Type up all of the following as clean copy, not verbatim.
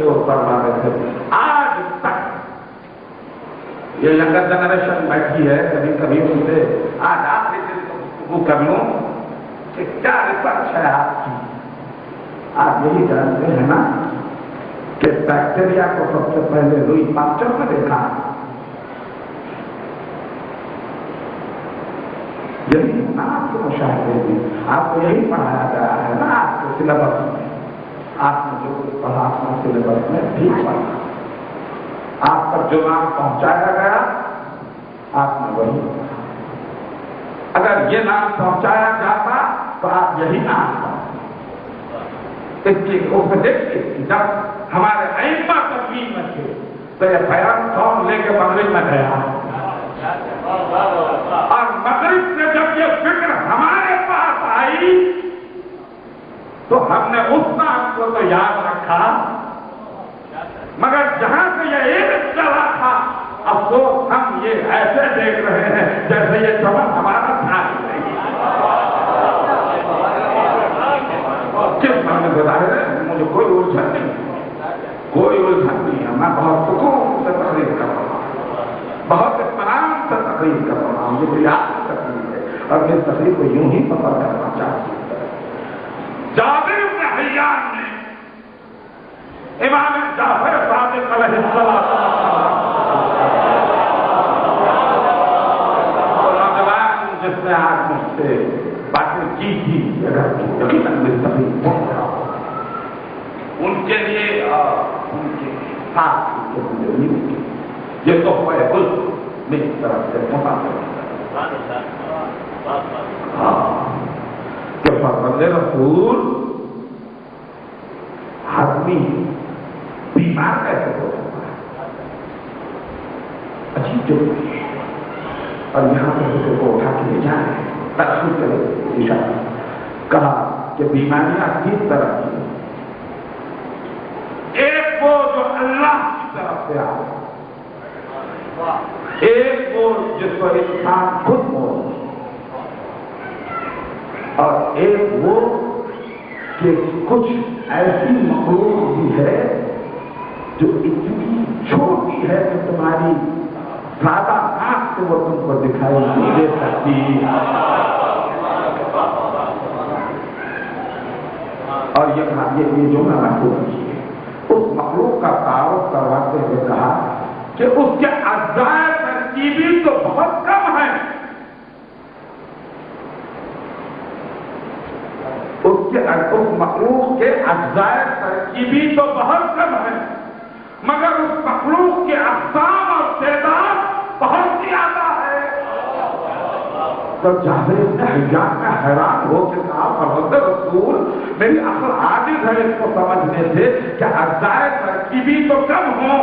شور کروا رہے تھے. آج تک یہ ینگر جنریشن بیٹھی ہے, کبھی کبھی ان سے آج آپ وہ کر لوں کہ کیا ریسرچ ہے آپ کی. آپ یہی جانتے ہیں نا کہ بیکٹیریا کو سب سے پہلے لوئی پاسچر نے دیکھا. یہی نا آپ کے مشاہدے میں آپ کو یہی پڑھایا گیا ہے نا آپ کے سلیبس میں. آپ نے جو کچھ پڑھا اپنا سلیبس میں ٹھیک پڑھا. آپ پر جو نام پہنچایا گیا آپ نے وہی پڑھا. اگر یہ نام پہنچایا جاتا تو آپ یہی نام پڑھتے. اس لیے اس میں دیکھیے جب ہمارے ائمہ تدوین میں تھے تو یہ بیان کون لے کے مغرب میں گیا, اور مغرب سے جب یہ فکر ہمارے پاس آئی تو ہم نے اس نام کو تو یاد رکھا, مگر جہاں سے یہ ایک چلا تھا افسوس ہم یہ ایسے دیکھ رہے ہیں جیسے یہ چمن ہمارا تھا ہی نہیں. کس میں بظاہر ہے مجھے کوئی الجھن نہیں, کوئی الجھن نہیں ہے. میں بہت سکون سے تقریر کر رہا ہوں, بہت اطمینان سے تقریر کر رہا ہوں. یہ یاد تقریر ہے اور اس تقریر کو یوں ہی پتہ کرنا چاہتی ہوں. جابر بن حیان نے امام جعفر صادق علیہ السلام جس نے آج مجھ سے باتیں کی تھی اگر یقیناً میں تقریر پہنچ رہا ہوں ان کے لیے ان کے ساتھ یہ تو میری طرف سے کہ فرزند رسول آدمی بیمار کیسے ہو سکتا ہے, عجیب جو ہے. اور یہاں پر دوسرے کو اٹھا کے لے جانے تقسیم کرے اشارہ کہا کہ بیماریاں کس طرح کی, ایک وہ جو اللہ کی طرف سے آئے, ایک وہ جس کو انسان خود ہو, اور ایک وہ کہ کچھ ایسی مخلوق بھی ہے جو اتنی چھوٹی ہے کہ تمہاری سادہ آنکھ سے وہ تم کو دکھائی نہیں دے سکتی. اور یہ جو میں محسوس کی ہے اس مخلوق کا تعارف کرواتے ہوئے کہا کہ اس کے اجزاء ترکیبی تو بہت کم ہیں, اس مخلوق کے اجزاء ترکیبی تو بہت کم ہیں, مگر اس مخلوق کے اقسام اور تعداد بہت زیادہ ہے. تو جابر بن حیان میں حیران ہو کے کہا فرزند رسول میری عقل عاجز ہے اس کو سمجھنے سے کہ اجزاء ترکیبی تو کم ہوں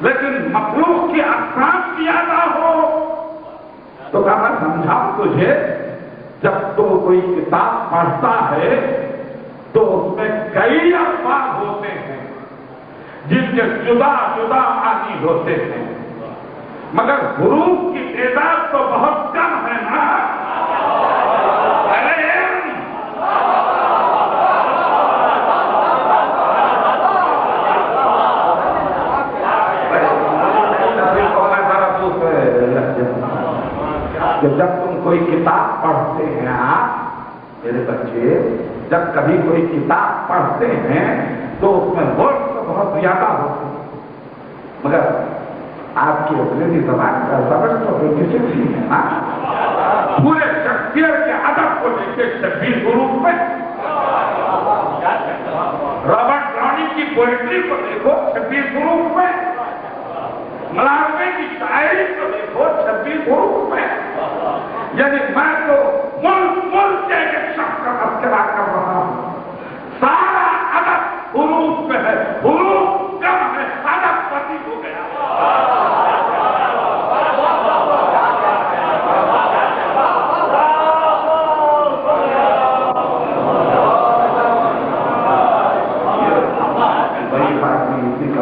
لیکن مخلوق کی اقسام زیادہ ہو. تو کہا میں سمجھاؤں تجھے, جب تو کوئی کتاب پڑھتا ہے تو اس میں کئی الفاظ ہوتے ہیں جن کے جدا جدا معنی ہوتے ہیں, مگر حروف کی تعداد تو بہت کم ہے نا. کہ جب تم کوئی کتاب پڑھتے ہیں, آپ میرے بچے جب کبھی کوئی کتاب پڑھتے ہیں تو اس میں ورڈ تو بہت زیادہ ہوتے ہیں, مگر آپ کی انگریزی زبان کا سبق تو کسی بھی ہے نا. پورے شیکسپیئر کے ادب کو لے کے 26 حروف میں, رابرٹ براؤننگ کی پوئٹری کو دیکھو 26 حروف میں, ملاروے کی شاعری کو دیکھو 26 حروف میں. یعنی میں تو ملک کے ایک شخص کا تذکرہ کر رہا ہوں, سارا ادب حروف میں ہے, حروف کم ہے, ادب پتی ہو گیا. بڑی بات نہیں, اسی کا